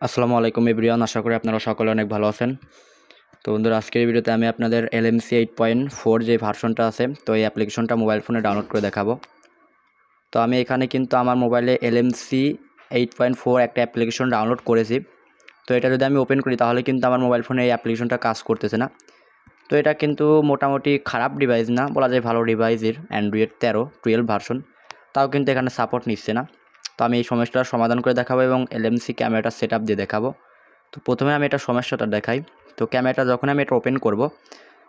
আসসালামু আলাইকুম এভরিওয়ান, আশা করি আপনারা সকলে অনেক ভালো আছেন। তো বন্ধুরা, আজকের এই ভিডিওতে আমি আপনাদের LMC 8.4 যে ভার্সনটা আছে, তো এই অ্যাপ্লিকেশনটা মোবাইল ফোনে ডাউনলোড করে দেখাবো। তো আমি এখানে কিন্তু আমার মোবাইলে LMC 8.4 একটা অ্যাপ্লিকেশন ডাউনলোড করেছি। তো এটা যদি আমি ওপেন করি তাহলে কিন্তু আমার মোবাইল ফোনে এই অ্যাপ্লিকেশনটা কাজ করতেছে না। তো এটা কিন্তু মোটামুটি খারাপ ডিভাইস না, বলা যায় ভালো ডিভাইসের, অ্যান্ড্রয়েড 12 ভার্সন, তাও কিন্তু এখানে সাপোর্ট নিচ্ছে না। তো আমি এই সমস্যাটার সমাধান করে দেখাবো এবং LMC ক্যামেরাটা সেট আপ দিয়ে দেখাবো। তো প্রথমে আমি এটা সমস্যাটা দেখাই। তো ক্যামেরাটা যখন আমি এটা ওপেন করব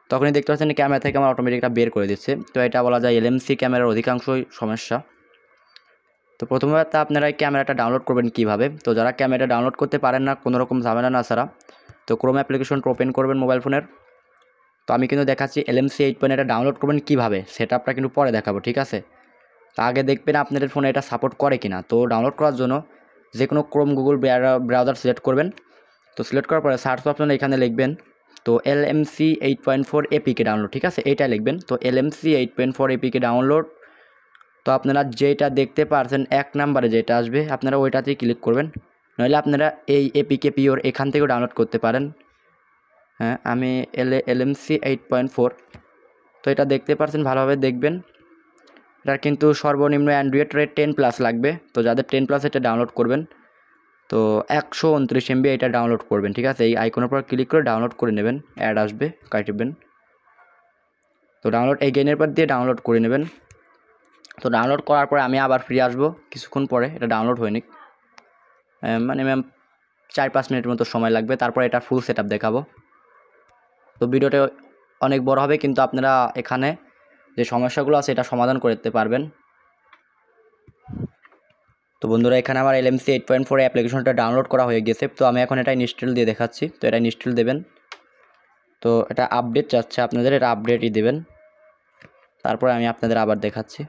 তখনই দেখতে পাচ্ছেন ক্যামেরা থেকে আমার অটোমেটিকটা বের করে দিচ্ছে। তো এটা বলা যায় LMC ক্যামেরার অধিকাংশই সমস্যা। তো প্রথমে আপনারা এই ক্যামেরাটা ডাউনলোড করবেন কিভাবে। তো যারা ক্যামেরা ডাউনলোড করতে পারেন না কোনো রকম ঝামেলা না ছাড়া, তো ক্রোম অ্যাপ্লিকেশনটা ওপেন করবেন মোবাইল ফোনের। তো আমি কিন্তু দেখাচ্ছি LMC 8 এটা ডাউনলোড করবেন কীভাবে, সেটা আপনারা কিন্তু পরে দেখাবো, ঠিক আছে। তা আগে দেখবেন আপনাদের ফোনে এটা সাপোর্ট করে কিনা। তো ডাউনলোড করার জন্য যে কোনো ক্রোম গুগল ব্রাউজার সিলেক্ট করবেন। তো সিলেক্ট করার পরে সার্চ অপশনে এখানে লিখবেন তো LMC 8.4 APK ডাউনলোড, ঠিক আছে, এইটা লিখবেন। তো LMC 8.4 APK ডাউনলোড, তো আপনারা যেটা দেখতে পারছেন এক নাম্বারে যেটা আসবে আপনারা ওইটাতেই ক্লিক করবেন, নইলে আপনারা এই APK পিওর এখান থেকেও ডাউনলোড করতে পারেন। হ্যাঁ, আমি LMC 8.4, তো এটা দেখতে পারছেন, ভালোভাবে দেখবেন। এটার কিন্তু সর্বনিম্ন অ্যান্ড্রয়েড রেট 10+ লাগবে। তো যাদের 10+ এটা ডাউনলোড করবেন, তো 129 MB এটা ডাউনলোড করবেন, ঠিক আছে। এই আইকনের উপর ক্লিক করে ডাউনলোড করে নেবেন, অ্যাড আসবে, কাটবেন। তো ডাউনলোড এগেইনের পর দিয়ে ডাউনলোড করে নেবেন। তো ডাউনলোড করার পরে আমি আবার ফিরে আসবো কিছুক্ষণ পরে, এটা ডাউনলোড হয়নি, মানে ম্যাম 4-5 মিনিটের মতো সময় লাগবে, তারপর এটা ফুল সেট আপ দেখাবো। তো ভিডিওটা অনেক বড় হবে, কিন্তু আপনারা এখানে যে সমস্যাগুলো আছে এটা সমাধান করতে পারবেন। তো বন্ধুরা, এখানে আমার LMC 8.4 অ্যাপ্লিকেশনটা ডাউনলোড করা হয়ে গেছে। তো আমি এখন এটা ইনস্টল দিয়ে দেখাচ্ছি। তো এটা ইনস্টল দেবেন। তো এটা আপডেট চাচ্ছে আপনাদের, এটা আপডেটই দেবেন, তারপরে আমি আপনাদের আবার দেখাচ্ছি।